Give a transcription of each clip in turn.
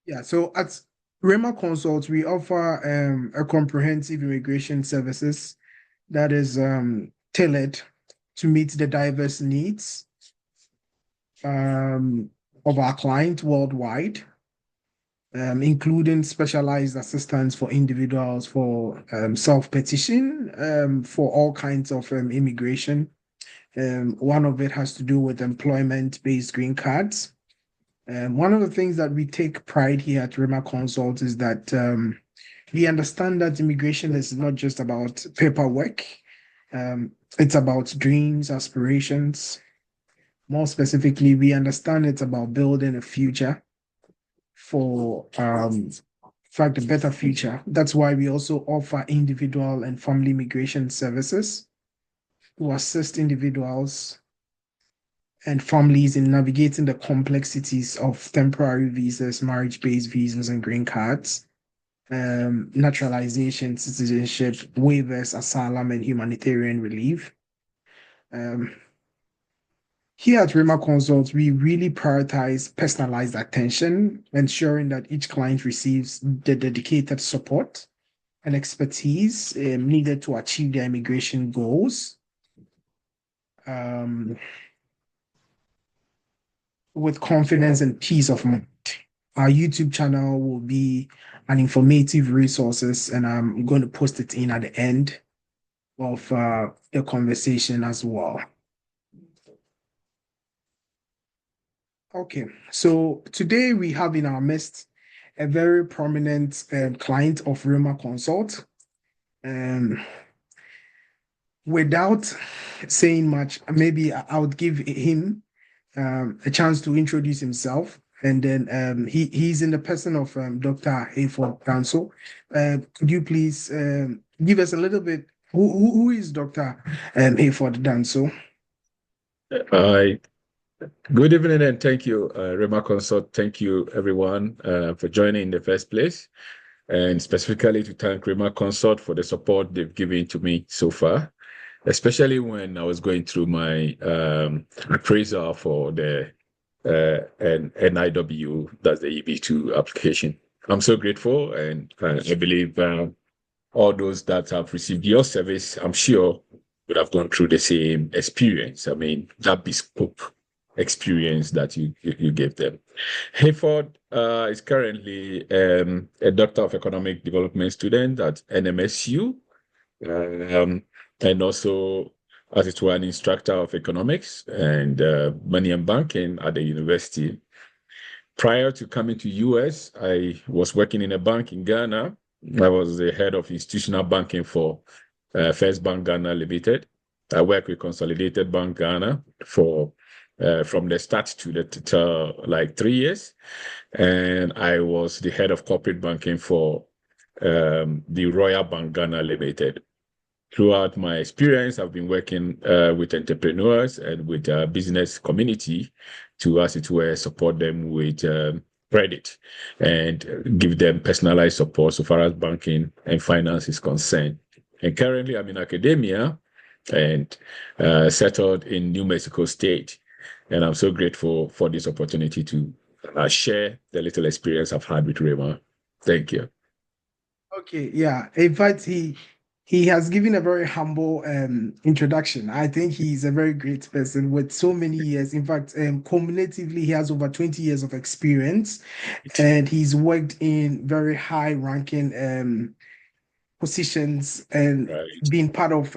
Yeah, so at Rhemma Consult, we offer a comprehensive immigration services that is tailored to meet the diverse needs um, of our client worldwide, including specialized assistance for individuals for self-petition for all kinds of immigration. One of it has to do with employment-based green cards. One of the things that we take pride here at Rhemma Consult is that we understand that immigration is not just about paperwork. It's about dreams, aspirations. More specifically, we understand it's about building a future for, in fact, a better future. That's why we also offer individual and family immigration services to assist individuals and families in navigating the complexities of temporary visas, marriage-based visas, and green cards, naturalization, citizenship, waivers, asylum, and humanitarian relief. Um, Here at Rhemma Consult, we really prioritize personalized attention, ensuring that each client receives the dedicated support and expertise needed to achieve their immigration goals. Um, with confidence and peace of mind. Our YouTube channel will be an informative resources, and I'm going to post it in at the end of the conversation as well. Okay, so today we have in our midst a very prominent client of Rhemma Consult. Um, Without saying much, maybe I would give him a chance to introduce himself. And then he's in the person of Dr. Hayford Danso. Could you please give us a little bit, who is Dr. Hayford Danso? Hi, good evening and thank you, Rhemma Consult. Thank you, everyone, for joining in the first place, and specifically to thank Rhemma Consult for the support they've given to me so far, especially when I was going through my appraisal for the NIW, that's the EB2 application. I'm so grateful, and I believe all those that have received your service, I'm sure, would have gone through the same experience. I mean, that bespoke experience that you gave them. Hayford is currently a Doctor of Economic Development student at NMSU, and also, as it were, an instructor of economics and money and banking at the university. Prior to coming to US, I was working in a bank in Ghana. I was the head of institutional banking for First Bank Ghana Limited. I worked with Consolidated Bank Ghana for from the start to like 3 years, and I was the head of corporate banking for the Royal Bank Ghana Limited. Throughout my experience, I've been working with entrepreneurs and with business community to, as it were, support them with credit and give them personalized support so far as banking and finance is concerned. And currently, I'm in academia and settled in New Mexico State. And I'm so grateful for this opportunity to share the little experience I've had with Rhemma. Thank you. Okay, yeah. In fact, he has given a very humble introduction. I think he's a very great person with so many years. In fact, cumulatively, he has over 20 years of experience, and he's worked in very high-ranking positions and Right, being part of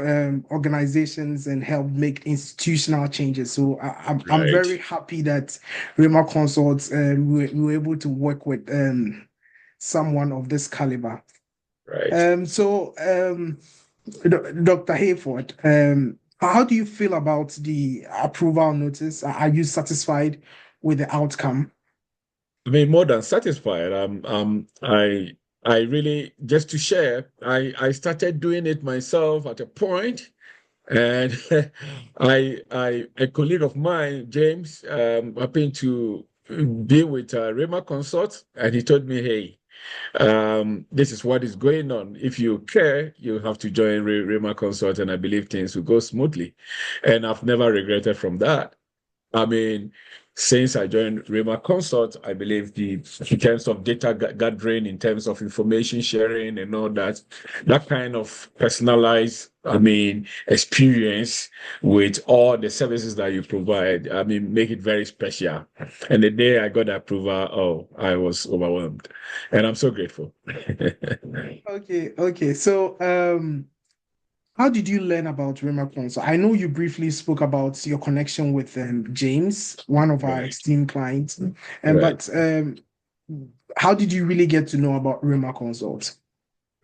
organizations and help make institutional changes. So I'm very right, happy that Rhemma Consults we were able to work with someone of this caliber. right. Dr. Hayford, how do you feel about the approval notice? Are you satisfied with the outcome? I mean, more than satisfied. I really, just to share, I started doing it myself at a point, and a colleague of mine, James, happened to be with Rhemma Consult, and he told me, "Hey, this is what is going on. If you care, you have to join Rhemma Consult, and I believe things will go smoothly." And I've never regretted from that. I mean, since I joined Rhemma Consult, I believe in terms of data gathering, in terms of information sharing and all that, that kind of personalized, experience with all the services that you provide, make it very special. And the day I got the approval, I was overwhelmed. And I'm so grateful. Okay. So, how did you learn about Rhemma Consult? I know you briefly spoke about your connection with James, one of our Right. esteemed clients. Right. But how did you really get to know about Rhemma Consult?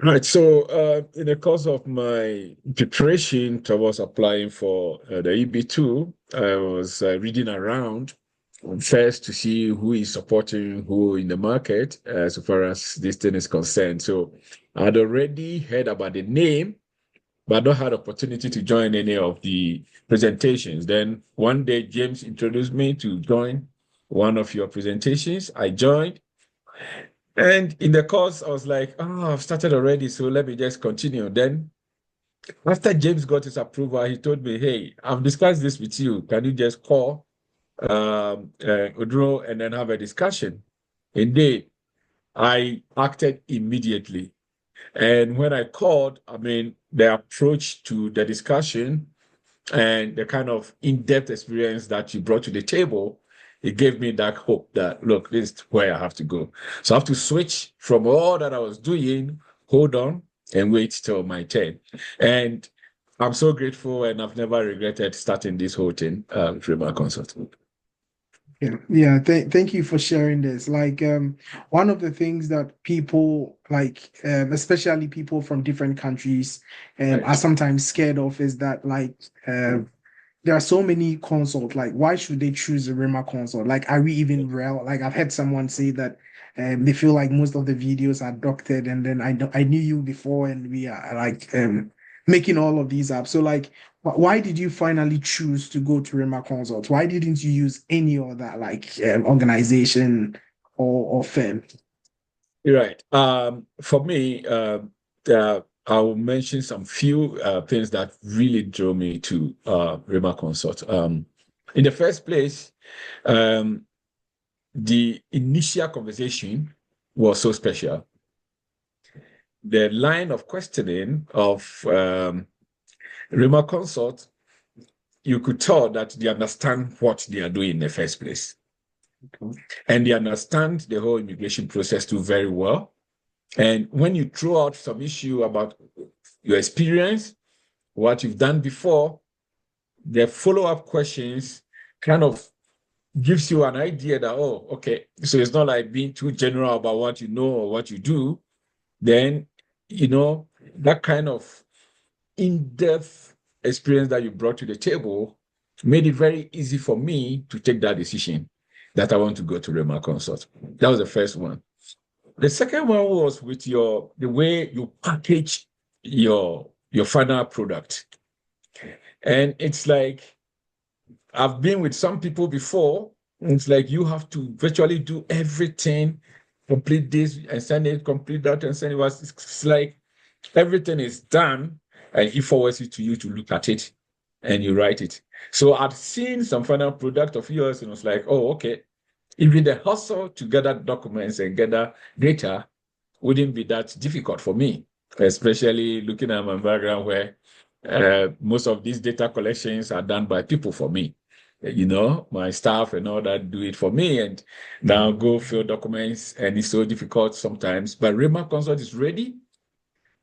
Right. So, in the course of my preparation towards applying for the EB2, I was reading around first to see who is supporting who in the market so far as this thing is concerned. So, I had already heard about the name, but not had opportunity to join any of the presentations. Then one day, James introduced me to join one of your presentations. I joined. And in the course, I was like, oh, I've started already, so let me just continue. Then, after James got his approval, he told me, hey, I've discussed this with you. Can you just call Udro and then have a discussion? Indeed, I acted immediately. And when I called, the approach to the discussion and the kind of in-depth experience that you brought to the table, it gave me that hope that, look, this is where I have to go. So I have to switch from all that I was doing, hold on, and wait till my turn. And I'm so grateful, and I've never regretted starting this whole thing, Rhemma Consult. Yeah. Thank you for sharing this. Like, one of the things that people like, especially people from different countries, are Right. sometimes scared of is that like, there are so many consults. Like, why should they choose a Rhemma consult? Like, are we even real? Like, I've heard someone say that they feel like most of the videos are doctored, and then I knew you before, and we are like making all of these up. So, like, why did you finally choose to go to Rhemma consult? Why didn't you use any other like organization or firm? You're right. For me, I'll mention some few things that really drew me to Rhemma Consult. In the first place, um, the initial conversation was so special. The line of questioning of Rhemma Consult, you could tell that they understand what they are doing in the first place. And they understand the whole immigration process too very well. And when you throw out some issue about your experience, what you've done before, the follow-up questions kind of gives you an idea that, oh, okay, so it's not like being too general about what you know or what you do. Then, that kind of in-depth experience that you brought to the table made it very easy for me to take that decision that I want to go to Rhemma Consult. That was the first one. The second one was with the way you package your final product. And it's like I've been with some people before. It's like you have to virtually do everything, complete this and send it, complete that and send it. It's like everything is done and he forwards it to you to look at it and you write it. So I've seen some final product of yours and it was like, oh, okay. Even the hustle to gather documents and gather data wouldn't be that difficult for me, especially looking at my background where most of these data collections are done by people for me. My staff and all that do it for me, and now go fill documents, and it's so difficult sometimes. But Rhemma Consult is ready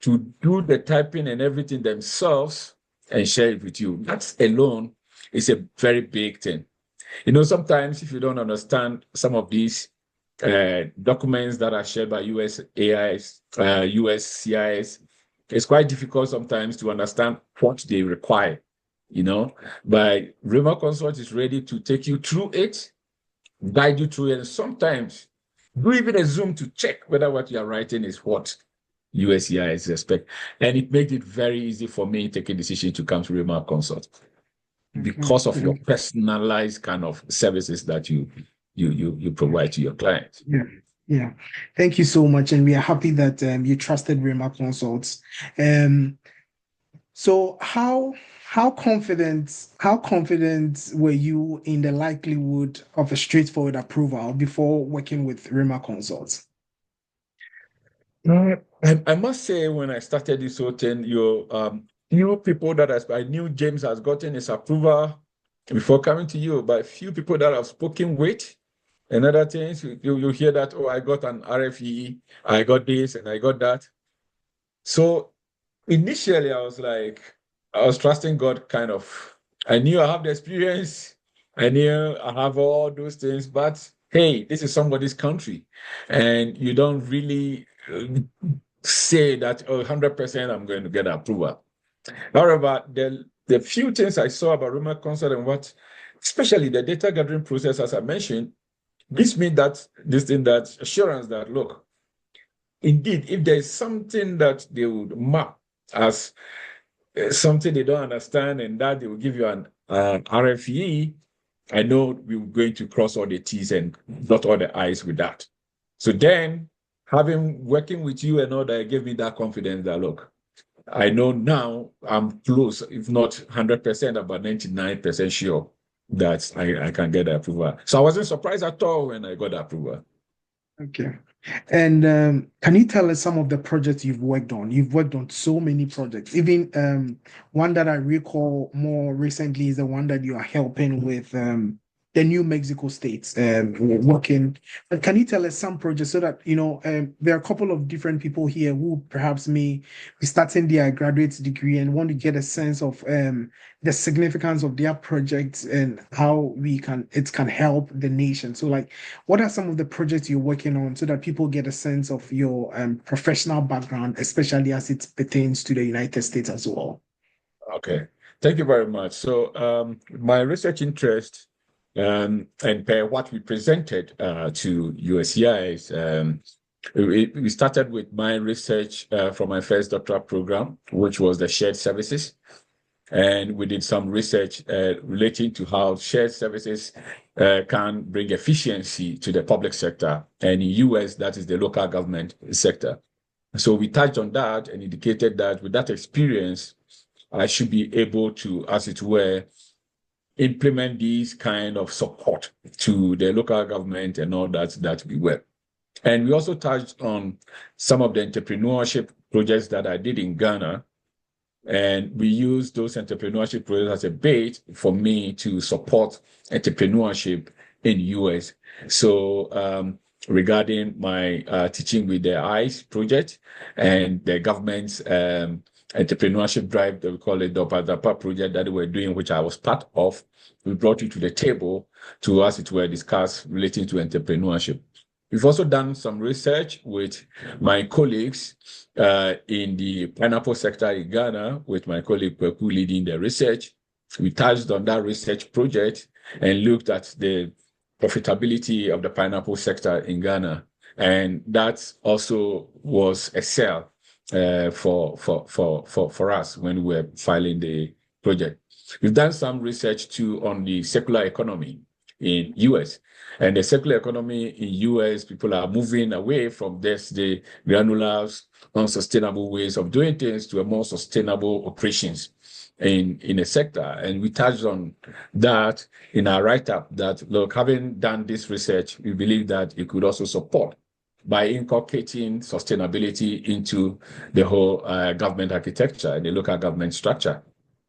to do the typing and everything themselves and share it with you. That alone is a very big thing. Sometimes if you don't understand some of these documents that are shared by USAIS, USCIS, it's quite difficult sometimes to understand what they require, But Rhemma Consult is ready to take you through it, guide you through it, and sometimes do even a Zoom to check whether what you are writing is what USCIS expect. And it made it very easy for me to take a decision to come to Rhemma Consult because of your personalized kind of services that you provide to your clients. Yeah. Yeah. Thank you so much. And we are happy that you trusted Rhemma Consults. Um, So how confident were you in the likelihood of a straightforward approval before working with Rhemma Consults? I must say, when I started this whole thing, few people I knew James has gotten his approval before coming to you, but few people that I've spoken with and other things, you hear that, oh, I got an RFE, I got this and I got that. So initially, I was trusting God kind of. I knew I have the experience. I knew I have all those things, but hey, this is somebody's country. And you don't really say that, oh, 100% I'm going to get approval. However, the few things I saw about Roma Consult and especially the data gathering process, as I mentioned, gives me that assurance that, look, indeed, if there is something that they would map as something they don't understand and that they will give you an RFE, I know we're going to cross all the T's and dot all the I's with that. So then, working with you and all that, gave me that confidence that, look, I know now I'm close, if not 100%, about 99% sure that I can get the approval. So I wasn't surprised at all when I got the approval. Okay. And can you tell us some of the projects you've worked on? You've worked on so many projects. Even one that I recall more recently is the one that you are helping with the New Mexico states working. But can you tell us some projects so that, there are a couple of different people here who perhaps may be starting their graduate degree and want to get a sense of the significance of their projects and how it can help the nation. So like, what are some of the projects you're working on so that people get a sense of your professional background, especially as it pertains to the United States as well? Okay. Thank you very much. So my research interest and per what we presented to USCIS, we started with my research from my first doctoral program, which was the shared services. And we did some research relating to how shared services can bring efficiency to the public sector. And in US, that is the local government sector. So we touched on that and indicated that with that experience, I should be able to, as it were, implement these kind of support to the local government and all that we were. And we also touched on some of the entrepreneurship projects that I did in Ghana. And we used those entrepreneurship projects as a bait for me to support entrepreneurship in US. So regarding my teaching with the ICE project and the government's entrepreneurship drive that we call it the Dapa project that we were doing, which I was part of, we brought you to the table to, as it were, discuss relating to entrepreneurship. We've also done some research with my colleagues in the pineapple sector in Ghana, with my colleague Kweku leading the research. We touched on that research project and looked at the profitability of the pineapple sector in Ghana. And that also was a sell for us when we were filing the project. We've done some research too on the circular economy in US. And the circular economy in US, people are moving away from the granular, unsustainable ways of doing things to a more sustainable operations in a sector. And we touched on that in our write-up that, look, having done this research, we believe that it could also support by inculcating sustainability into the whole government architecture and the local government structure.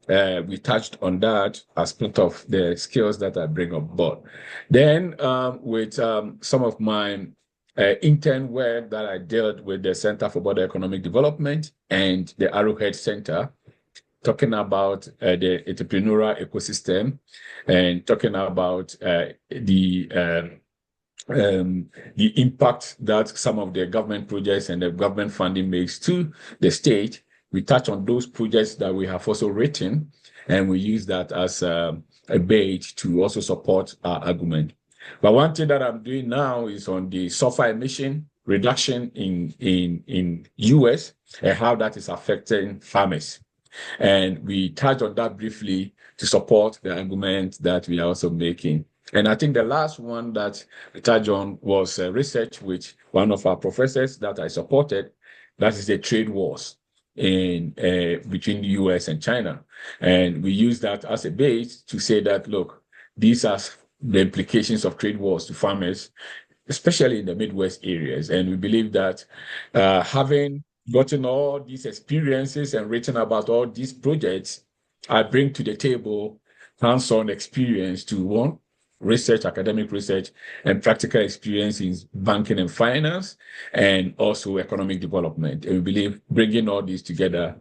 We touched on that as part of the skills that I bring on board. Then with some of my intern work that I did with the Center for Border Economic Development and the Arrowhead Center, talking about the entrepreneurial ecosystem and talking about the impact that some of the government projects and the government funding makes to the state. We touch on those projects that we have also written, and we use that as a bait to also support our argument. But one thing that I'm doing now is on the sulfur emission reduction in US and how that is affecting farmers. And we touch on that briefly to support the argument that we are also making. And I think the last one that we touched on was research with one of our professors that I supported. That is the trade wars. in between the US and China. And we use that as a base to say that, look, these are the implications of trade wars to farmers, especially in the Midwest areas. And we believe that having gotten all these experiences and written about all these projects, I bring to the table hands-on experience to one, research, academic research, and practical experience in banking and finance, and also economic development. And we believe bringing all these together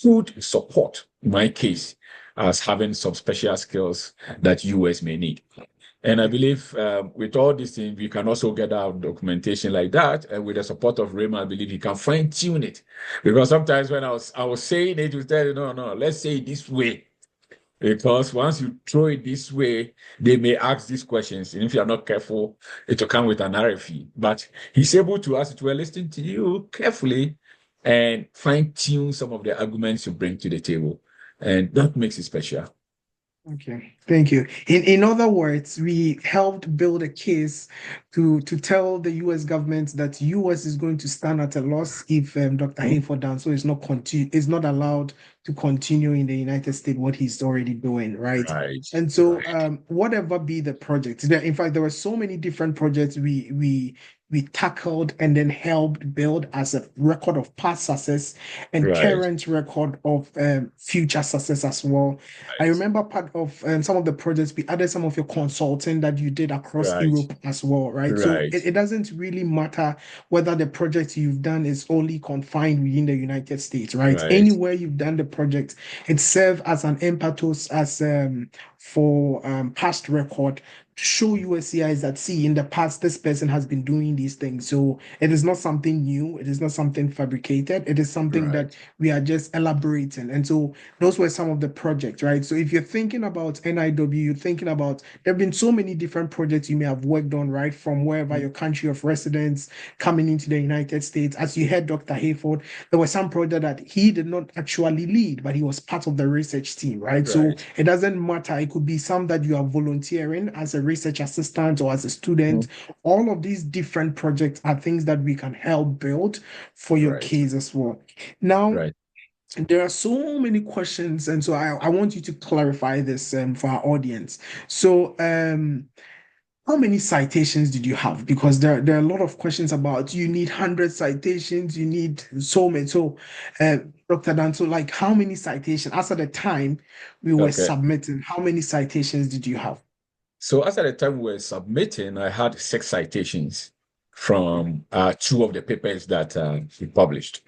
could support my case as having some special skills that US may need. And I Yeah. believe with all these things, we can also get our documentation like that. And with the support of Rhemma, I believe you can fine tune it. Because sometimes when I was saying it, you tell you, no, no, let's say it this way. Because once you throw it this way, they may ask these questions. And if you're not careful, it will come with an RFE. But he's able to ask it, well, listen to you carefully and fine tune some of the arguments you bring to the table. And that makes it special. Okay, thank you. In other words, we helped build a case to tell the US government that US is going to stand at a loss if Dr. Mhm. Hayford Danso is not allowed to continue in the United States what he's already doing, right? Right, And so right, whatever be the project, in fact, there were so many different projects we tackled and then helped build as a record of past success and right, current record of future success as well. I right, remember part of some of the projects we added some of your consulting that you did across right, Europe as well, right? So right, it doesn't really matter whether the project you've done is only confined within the United States, right? right, Anywhere you've done the project, it serves as an impetus as for past record to show USCIs that see in the past this person has been doing these things. So it is not something new, it is not something fabricated, it is something that right. we are just elaborating. And so those were some of the projects, right? So if you're thinking about NIW, you're thinking about there have been so many different projects you may have worked on, right? From wherever Mhm. your country of residence coming into the United States. As you heard Dr. Hayford, there was some project that he did not actually lead, but he was part of the research team, right? So Right. it doesn't matter. It could be some that you are volunteering as a research assistant or as a student. Mhm. All of these different projects are things that we can help build for your Right. case as well. Now, Right. there are so many questions, and so I want you to clarify this for our audience. So, how many citations did you have? Because there are a lot of questions about you need 100 citations, you need so many. So, Dr. Danso, like how many citations? As at the time we were Okay. submitting, how many citations did you have? So as at the time we were submitting, I had 6 citations from two of the papers that we published.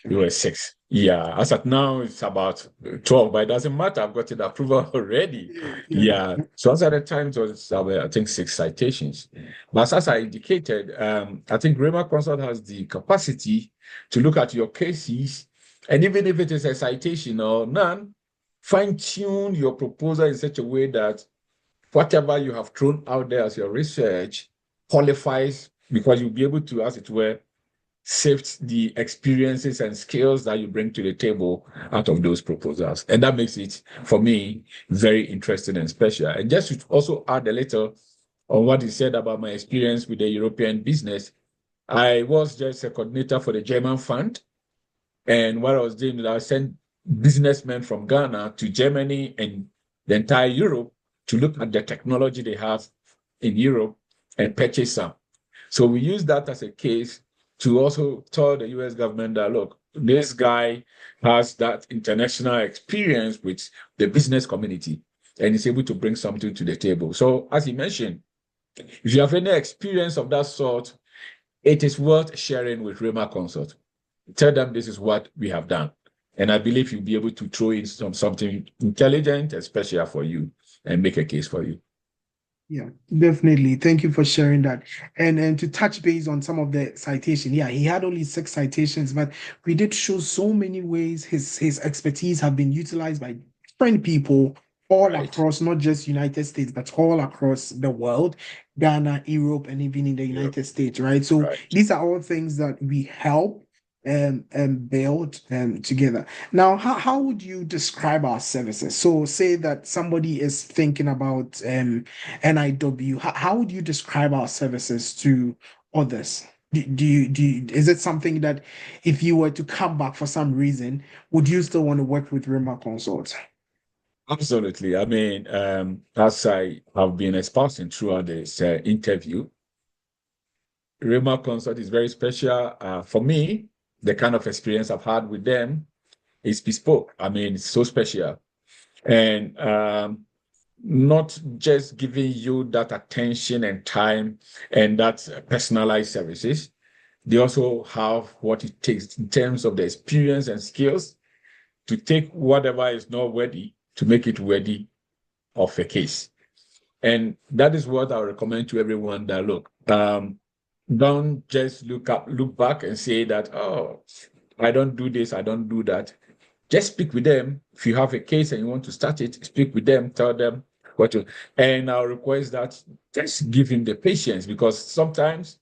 It Okay. was 6. Yeah. As at now, it's about 12, but it doesn't matter. I've gotten approval already. Yeah. Yeah. So as at the time, it was, I think, 6 citations. But as I indicated, I think Rhemma Consult has the capacity to look at your cases, and even if it is a citation or none, fine-tune your proposal in such a way that whatever you have thrown out there as your research qualifies because you'll be able to, as it were, sift the experiences and skills that you bring to the table out of those proposals. And that makes it, for me, very interesting and special. And just to also add a little on what you said about my experience with the European business, I was just a coordinator for the German fund. And what I was doing, I sent businessmen from Ghana to Germany and the entire Europe to look at the technology they have in Europe and purchase some. So we use that as a case to also tell the US government that, look, this guy has that international experience with the business community and is able to bring something to the table. So, as he mentioned, if you have any experience of that sort, it is worth sharing with Rhemma Consult. Tell them this is what we have done. And I believe you'll be able to throw in something intelligent, especially for you, and make a case for you. Yeah, definitely. Thank you for sharing that. And to touch base on some of the citation, yeah, he had only 6 citations, but we did show so many ways his expertise have been utilized by different people all Right. across, not just United States, but all across the world, Ghana, Europe, and even in the Yeah. United States, right? So Right. these are all things that we help and build together. Now, how would you describe our services? So say that somebody is thinking about NIW. How would you describe our services to others? Is it something that if you were to come back for some reason, would you still want to work with Rhemma Consult? Absolutely. I mean, as I have been espousing throughout this interview, Rhemma Consult is very special for me. The kind of experience I've had with them is bespoke. I mean, it's so special. And not just giving you that attention and time and that personalized services. They also have what it takes in terms of the experience and skills to take whatever is not ready to make it ready of a case. And that is what I recommend to everyone that look, don't just look back and say that, oh, I don't do this, I don't do that. Just speak with them. If you have a case and you want to start it, speak with them, tell them what to. And I'll request that just give him the patience because sometimes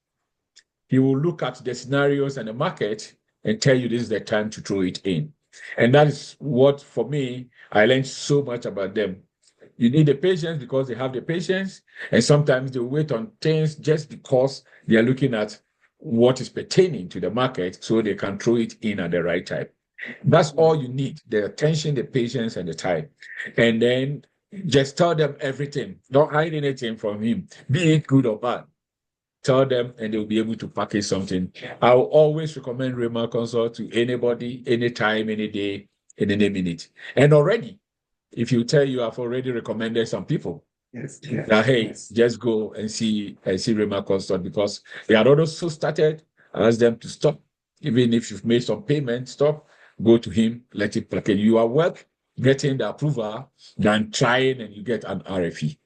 he will look at the scenarios and the market and tell you this is the time to throw it in. And that is what, for me, I learned so much about them. You need the patience because they have the patience, and sometimes they wait on things just because they are looking at what is pertaining to the market so they can throw it in at the right time. That's all you need, the attention, the patience, and the time. And then just tell them everything. Don't hide anything from him, be it good or bad. Tell them and they'll be able to package something. I'll always recommend Rhemma Consult to anybody, anytime, any day, in any minute. And already, if you tell you I've already recommended some people, Yes, yes, that hey, yes. just go and see Rhemma Consult because they are also started. I ask them to stop. Even if you've made some payment, stop, go to him, let it package. You are worth getting the approval than trying and you get an RFE.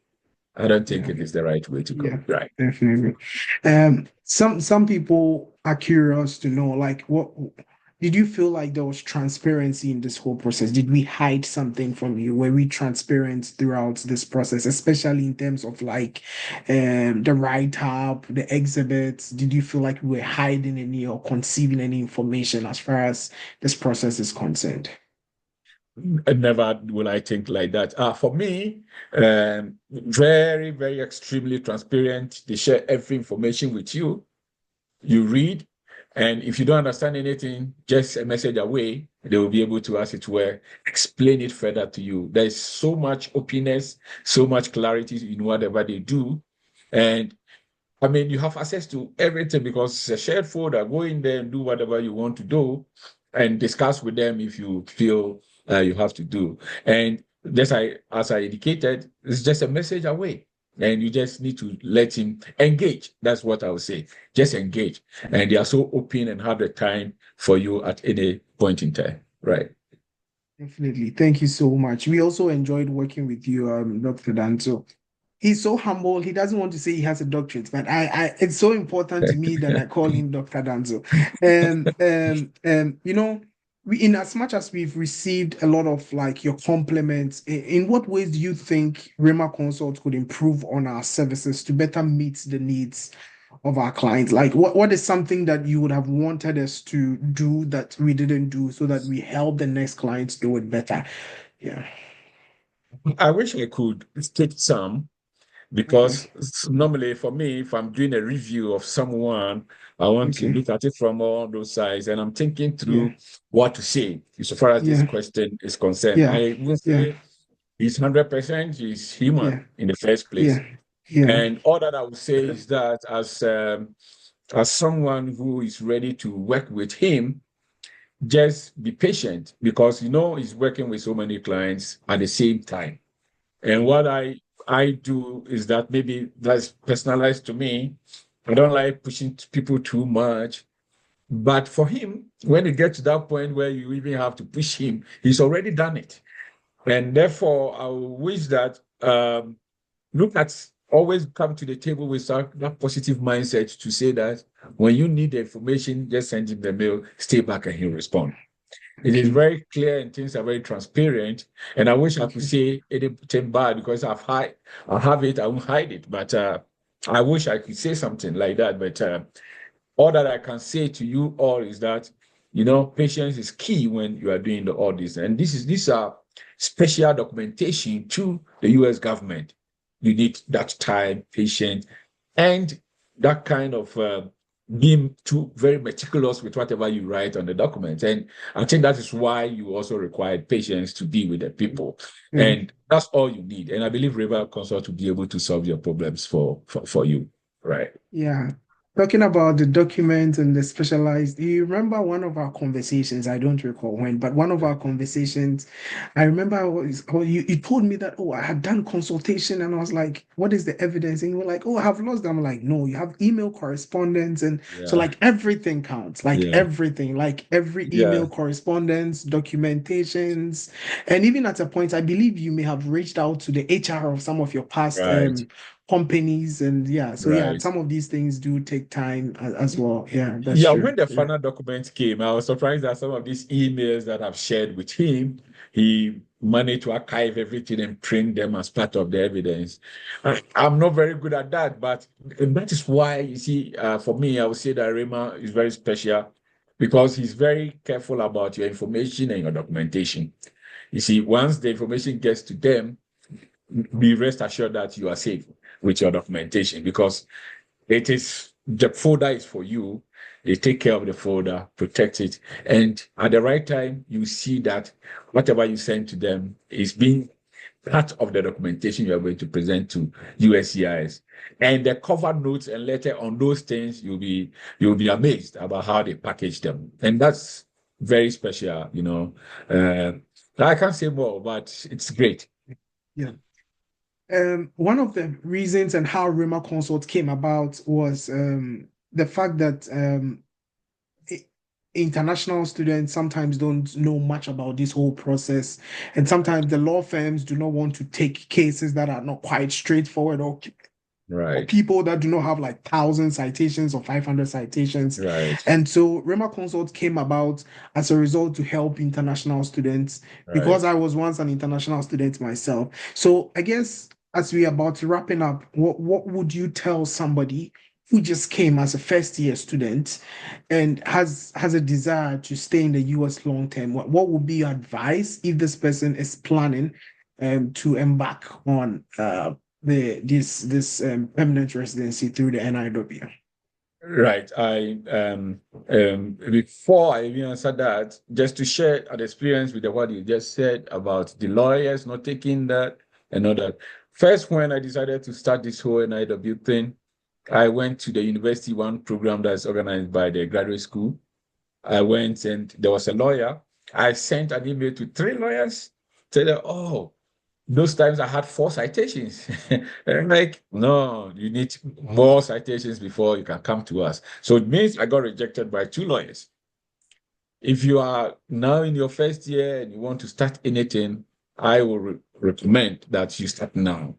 I don't think Yeah. it is the right way to go. Yeah, Right. definitely. Some people are curious to know, like, what did you feel like there was transparency in this whole process? Did we hide something from you? Were we transparent throughout this process, especially in terms of like the write-up, the exhibits? Did you feel like we were hiding any or concealing any information as far as this process is concerned? And never will I think like that. For me, very, very extremely transparent. They share every information with you. You read, and if you don't understand anything, just a message away, they will be able to, as it were, explain it further to you. There is so much openness, so much clarity in whatever they do. And I mean, you have access to everything because it's a shared folder. Go in there and do whatever you want to do and discuss with them if you feel you have to do. And just as I indicated, it's just a message away. And you just need to let him engage. That's what I would say. Just engage. And they are so open and have the time for you at any point in time. Right. Definitely. Thank you so much. We also enjoyed working with you, Dr. Danso. He's so humble. He doesn't want to say he has a doctorate, but it's so important to me that I call him Dr. Danzo. In as much as we've received a lot of like your compliments, in what ways do you think Rhemma Consult could improve on our services to better meet the needs of our clients? Like, what is something that you would have wanted us to do that we didn't do so that we help the next clients do it better? Yeah. I wish I could take some Okay. because normally for me, if I'm doing a review of someone, I want to Okay. look at it from all those sides and I'm thinking Yeah. through what to say so far as this Yeah. question is concerned. Yeah. I will Yeah. say he's 100%, he's human Yeah. in the first place. Yeah. Yeah. And all that I would say is that as someone who is ready to work with him, just be patient because he's working with so many clients at the same time. And what I do is that maybe that's personalized to me. I don't like pushing people too much. But for him, when it gets to that point where you even have to push him, he's already done it. And therefore, I wish that look at always come to the table with that positive mindset to say that when you need the information, just send him the mail, stay back and he'll respond. It is Okay. very clear and things are very transparent. And I wish I could Okay. say anything bad because I have it, I won't hide it. But I wish I could say something like that. But all that I can say to you all is that patience is key when you are doing all this. And these are special documentation to the US government. You need that time, patience, and that kind of being too very meticulous with whatever you write on the document. And I think that is why you also required patience to be with the people. Yeah. And that's all you need. And I believe River Consult will be able to solve your problems for you. Right. Yeah. Talking about the documents and the specialized, do you remember one of our conversations? I don't recall when, but one of our conversations, I remember you told me that, oh, I had done consultation, and I was like, what is the evidence? And you were like, oh, I have lost them. I'm like, no, you have email correspondence. And so, Yeah. like, everything counts, like Yeah. everything, like every Yeah. email correspondence, documentations. And even at a point, I believe you may have reached out to the HR of some of your past Right. companies, and yeah, so yeah, Right. some of these things do take time as well. Yeah, that's Yeah, true. when the Yeah. final document came, I was surprised that some of these emails that I've shared with him, he managed to archive everything and print them as part of the evidence. I'm not very good at that, but that is why, you see, for me, I would say that Rhemma is very special because he's very careful about your information and your documentation. You see, once the information gets to them, be rest assured that you are safe with your documentation because it is the folder is for you. They take care of the folder, protect it, and at the right time, you see that whatever you send to them is being part of the documentation you are going to present to USCIS. And the cover notes and letter on those things, you'll be amazed about how they package them, and that's very special. I can't say more, but it's great. Yeah. One of the reasons and how Rhemma Consult came about was the fact that i- international students sometimes don't know much about this whole process, and sometimes the law firms do not want to take cases that are not quite straightforward, or Right, people that do not have like 1,000 citations or 500 citations. right, And so Rhemma Consult came about as a result to help international students, because right. I was once an international student myself. So I guess as we are about to wrapping up, what would you tell somebody who just came as a first year student and has a desire to stay in the US long term? What would be your advice if this person is planning to embark on this permanent residency through the NIW? Right. Before I even answer that, just to share an experience with what you just said about the lawyers not taking that and all that. First, when I decided to start this whole NIW thing, I went to the University One program that's organized by the graduate school. I went and there was a lawyer. I sent an email to three lawyers, tell them, oh, those times I had four citations. And I'm like, no, you need more citations before you can come to us. So it means I got rejected by two lawyers. If you are now in your first year and you want to start anything, I will recommend that you start now.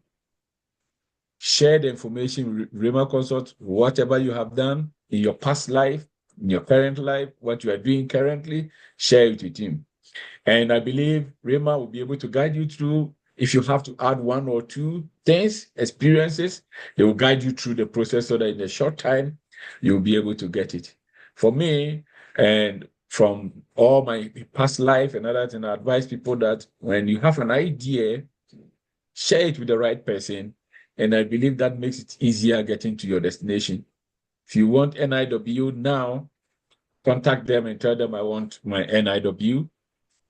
Share the information with Rhemma Consult, whatever you have done in your past life, in your current life, what you are doing currently, share it with him. And I believe Rhemma will be able to guide you through. If you have to add one or two things, experiences, they will guide you through the process so that in a short time, you'll be able to get it. For me, and from all my past life and other things, I advise people that when you have an idea, share it with the right person. And I believe that makes it easier getting to your destination. If you want NIW now, contact them and tell them I want my NIW.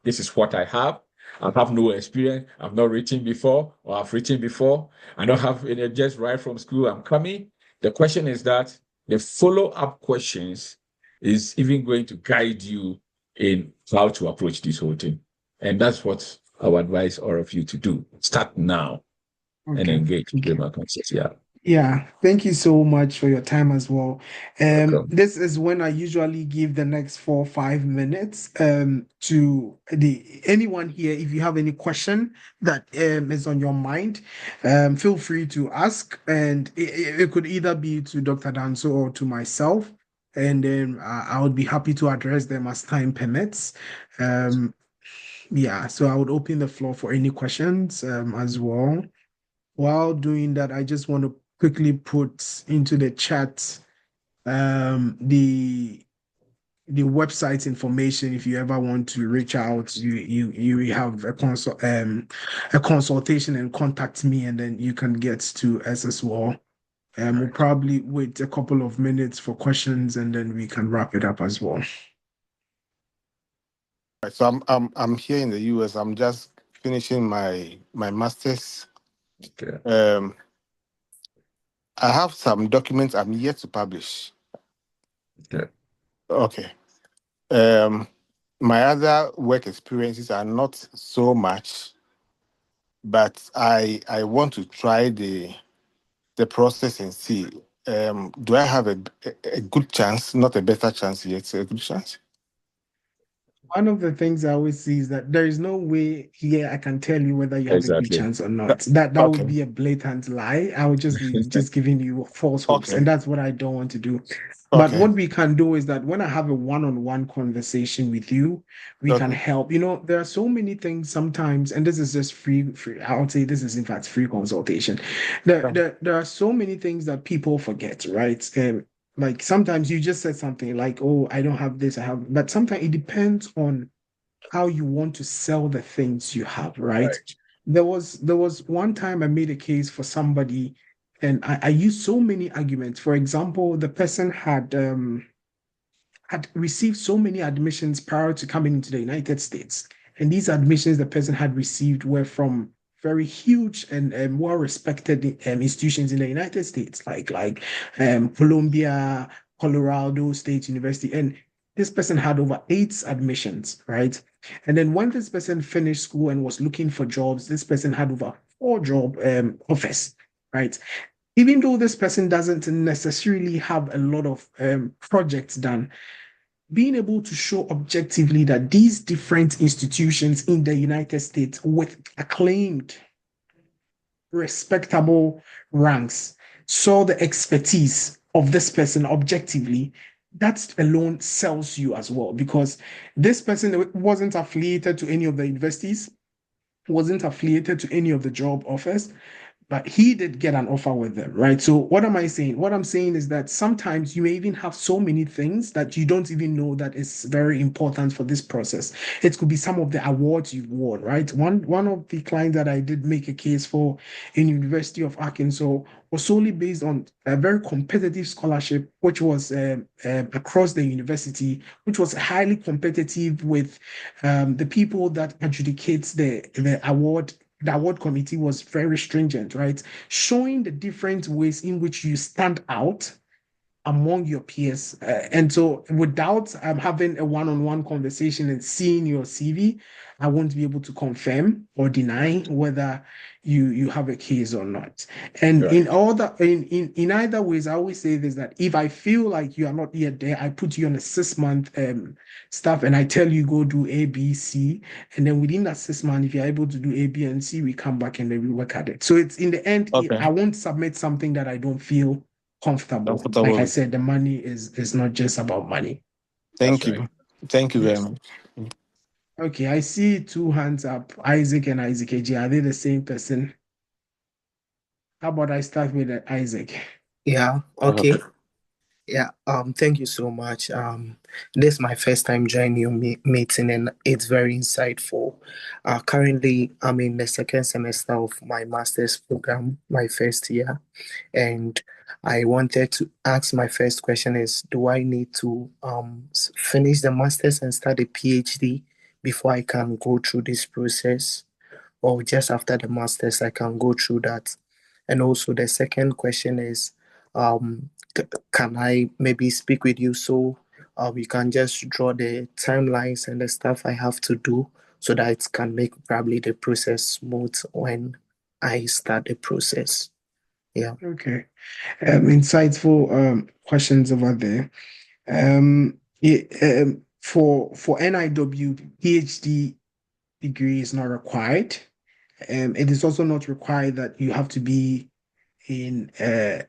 This is what I have. I have no experience. I've not written before, or I've written before. I don't have any, just right from school. I'm coming. The question is that the follow-up questions is even going to guide you in how to approach this whole thing. And that's what I would advise all of you to do. Start now and Okay. engage with Okay. my concepts. Yeah. Yeah, thank you so much for your time as well. Welcome. This is when I usually give the next 4 or 5 minutes to the anyone here. If you have any question that is on your mind, feel free to ask, and it could either be to Dr. Danso or to myself, and then I would be happy to address them as time permits. Um, yeah, so I would open the floor for any questions as well. While doing that, I just want to quickly put into the chat the website information. If you ever want to reach out, you have a consultation and contact me, and then you can get to us as well. We'll probably wait a couple of minutes for questions and then we can wrap it up as well. Right, so I'm here in the US. I'm just finishing my master's. Okay. I have some documents I'm yet to publish. Okay. Okay. My other work experiences are not so much, but I want to try the process and see. Do I have a good chance, not a better chance yet, a good chance? One of the things I always see is that there is no way here I can tell you whether you have a good Exactly. chance or Uh, not. That would Okay. be a blatant lie. I would just be just giving you false hopes, and Okay. that's what I don't want to do. But Okay. what we can do is that when I have a one-on-one conversation with you, we can Okay. help. You know, there are so many things sometimes, and this is just free. I would say this is in fact free consultation. There are so many things that people forget, right? Like sometimes you just said something like, oh, I don't have this, I have, but sometimes it depends on how you want to sell the things you have, right? Right. There was one time I made a case for somebody and I used so many arguments. For example, the person had received so many admissions prior to coming into the United States. And these admissions the person had received were from very huge and well-respected institutions in the United States, like Columbia, Colorado State University. And this person had over 8 admissions, right? And then when this person finished school and was looking for jobs, this person had over 4 job offers, right? Even though this person doesn't necessarily have a lot of projects done, being able to show objectively that these different institutions in the United States with acclaimed, respectable ranks saw the expertise of this person objectively, that alone sells you as well because this person wasn't affiliated to any of the universities, wasn't affiliated to any of the job offers, but he did get an offer with them, right? So what am I saying? What I'm saying is that sometimes you may even have so many things that you don't even know that is very important for this process. It could be some of the awards you've won, right? One of the clients that I did make a case for in University of Arkansas was solely based on a very competitive scholarship, which was across the university, which was highly competitive with the people that adjudicates the award. The award committee was very stringent, right? Showing the different ways in which you stand out among your peers. And so without having a one-on-one conversation and seeing your CV, I won't be able to confirm or deny whether you have a case or not. And Right. in either ways, I always say this that if I feel like you are not yet there, I put you on a 6 month stuff and I tell you go do A, B, C. And then within that 6 months, if you're able to do A, B, and C, we come back and then we work at it. So it's in the end, Okay. I won't submit something that I don't feel comfortable. Like I Comfortable. said, the money is not just about money. That's Thank right. you. Thank you very Yes. much. Okay, I see 2 hands up. Isaac and Isaac AG. Are they the same person? How about I start with Isaac? Yeah, okay. Okay. Yeah, thank you so much. This is my first time joining your meeting and it's very insightful. Currently, I'm in the second semester of my master's program, my first year, and I wanted to ask my first question is, do I need to finish the master's and start a PhD before I can go through this process? Or just after the masters I can go through that? And also the second question is, can I maybe speak with you so we can just draw the timelines and the stuff I have to do so that it can make probably the process smooth when I start the process. Yeah. Okay. Insightful questions over there. For NIW, PhD degree is not required. It is also not required that you have to be in a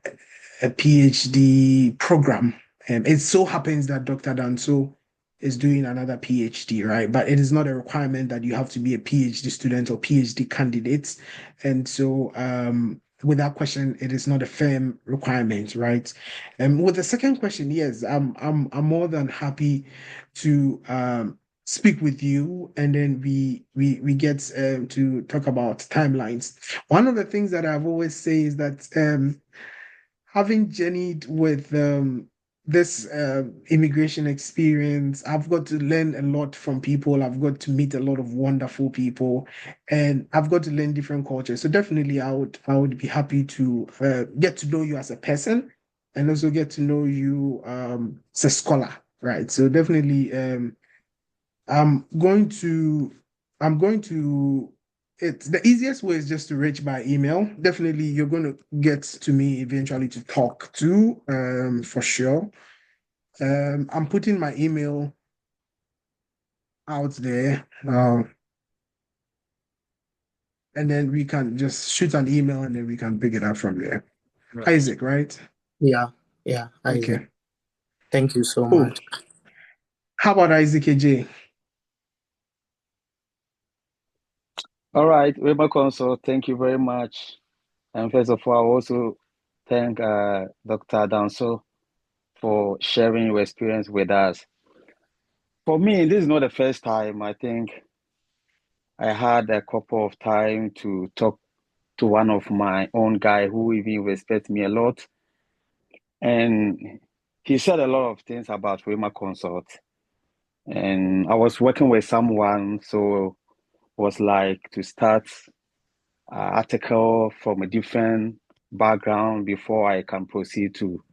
PhD program. It so happens that Dr. Danso is doing another PhD, right? But it is not a requirement that you have to be a PhD student or PhD candidate. And so, with that question, it is not a firm requirement, right? And with the second question, yes, I'm more than happy to speak with you, and then we get to talk about timelines. One of the things that I've always say is that having journeyed with this immigration experience, I've got to learn a lot from people. I've got to meet a lot of wonderful people, and I've got to learn different cultures. So definitely, I would be happy to get to know you as a person, and also get to know you as a scholar, right? So definitely, I'm going to I'm going to it's the easiest way is just to reach by email. Definitely you're going to get to me eventually to talk to for sure. I'm putting my email out there. And then we can just shoot an email and then we can pick it up from there. Right. Isaac, right? Yeah, yeah, Isaac. Okay. Thank you so Cool. much. How about Isaac AJ? All right, Rhemma Consult, thank you very much. And first of all, I also thank Dr. Danso for sharing your experience with us. For me, this is not the first time. I think I had a couple of time to talk to one of my own guy who even respects me a lot. And he said a lot of things about Rhemma Consult. And I was working with someone, so was like to start article from a different background before I can proceed to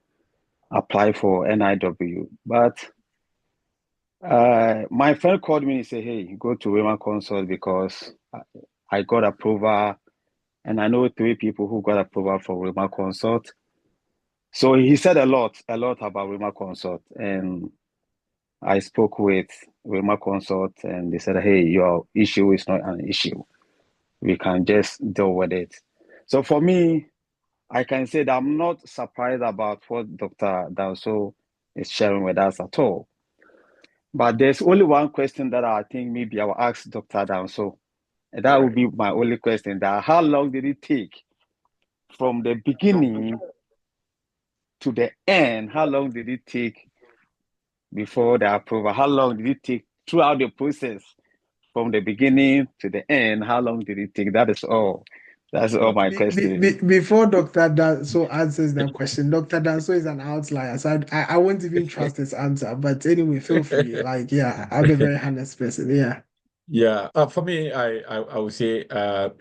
apply for NIW. But my friend called me and said, hey, go to Rhemma Consult because I got approval, and I know 3 people who got approval for Rhemma Consult. So he said a lot about Rhemma Consult, and I spoke with Rhemma Consult, and they said, hey, your issue is not an issue. We can just deal with it. So for me, I can say that I'm not surprised about what Dr. Danso is sharing with us at all. But there's only one question that I think maybe I will ask Dr. Danso. And that would be my only question, that how long did it take from the beginning to the end? How long did it take before the approval? How long did it take throughout the process from the beginning to the end? How long did it take? That is all. That's all my question. Before Dr. Danso answers that question, Dr. Danso is an outlier, so I won't even trust his answer. But anyway, feel free. Like, yeah, I'm a very honest person. Yeah. Yeah, for me, I would say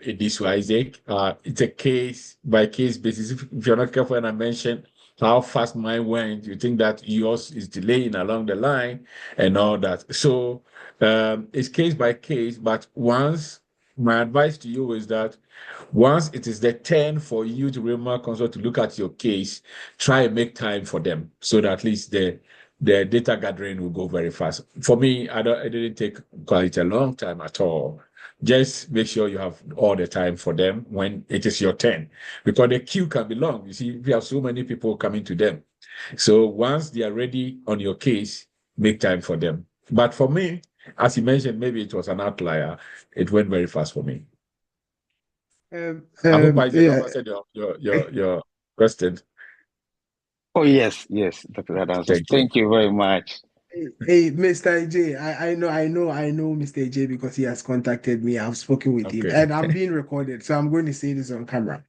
it is Isaac. It's a case by case basis. If you're not careful, and I mentioned how fast mine went, you think that yours is delaying along the line and all that. So it's case by case. But once my advice to you is that once it is the turn for you to remote consult to look at your case, try and make time for them so that at least the data gathering will go very fast. For me, it didn't take quite a long time at all. Just make sure you have all the time for them when it is your turn, because the queue can be long. You see, we have so many people coming to them. So once they are ready on your case, make time for them. But for me, as you mentioned, maybe it was an outlier. It went very fast for me. I hope Isaac Yeah. answered your question. Oh, yes, Dr. Danso. Thank you. Thank you very much. Hey, Mr. J, I know Mr. J because he has contacted me. I've spoken with him, Okay. and I'm being recorded, so I'm going to say this on camera.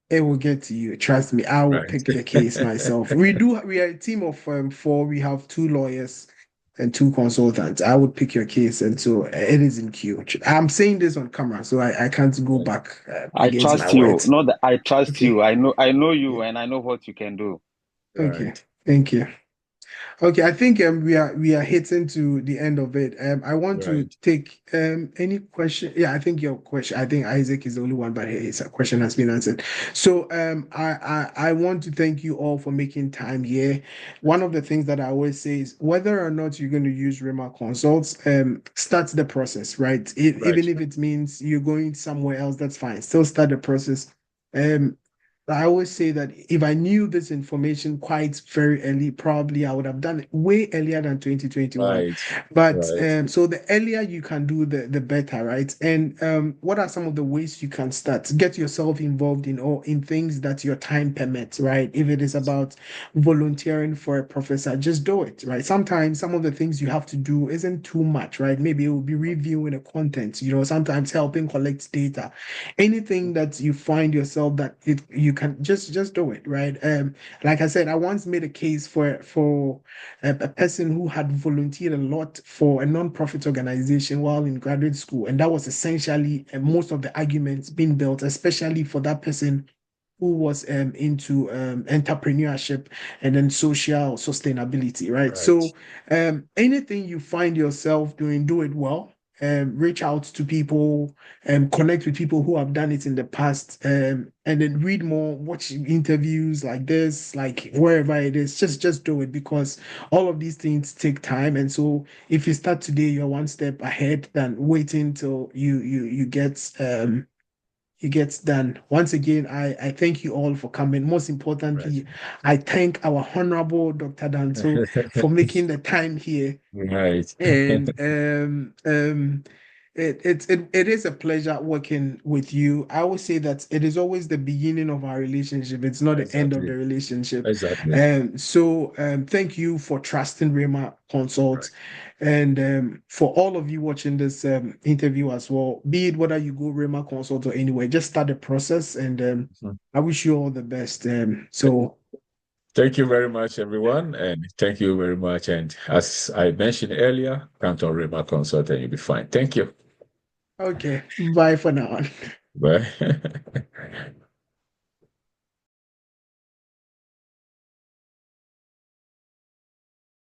It will get to you. Trust me, I will Right. pick the case myself. We are a team of 4. We have 2 lawyers and 2 consultants. I would pick your case, and so it is in queue. I'm saying this on camera, so I can't go back I against my trust you. words. Not that I trust Okay. you. I know you, Yeah. and I know what you can do. Okay. Right. Thank you. Okay, I think we are hitting to the end of it. I want to Right. take any question. Yeah, I think your question. I think Isaac is the only one, but his question has been answered. So I want to thank you all for making time here. One of the things that I always say is whether or not you're going to use Rhemma Consults, start the process, right? Right. Even if it means you're going somewhere else, that's fine. Still start the process. Um, I always say that if I knew this information quite very early, probably I would have done it way earlier than 2021. Right. But Right. so the earlier you can do, the better, right? And what are some of the ways you can start? Get yourself involved in all in things that your time permits, right? If it is about volunteering for a professor, just do it, right? Sometimes some of the things you have to do isn't too much, right? Maybe it will be reviewing the content, sometimes helping collect data. Anything that you find yourself that you can just do it, right? Like I said, I once made a case for a person who had volunteered a lot for a non-profit organization while in graduate school, and that was essentially most of the arguments being built, especially for that person who was into entrepreneurship and then social sustainability, right? So anything you find yourself doing, do it well. Reach out to people and connect with people who have done it in the past, and then read more, watch interviews like this, like wherever it is. Just do it, because all of these things take time. And so if you start today, you're one step ahead than waiting till you get done. Once again, I thank you all for coming. Most importantly, I thank our honorable Dr. Danso for making the time here. Right. And it is a pleasure working with you. I would say that it is always the beginning of our relationship. It's not the end of the relationship. Exactly. So thank you for trusting Rhemma Consult. And for all of you watching this interview as well, be it whether you go Rhemma Consult or anywhere, just start the process. And I wish you all the best. So Thank you very much, everyone, and thank you very much. And as I mentioned earlier, count on Rhemma Consult and you'll be fine. Thank you. okay, bye for now. Bye.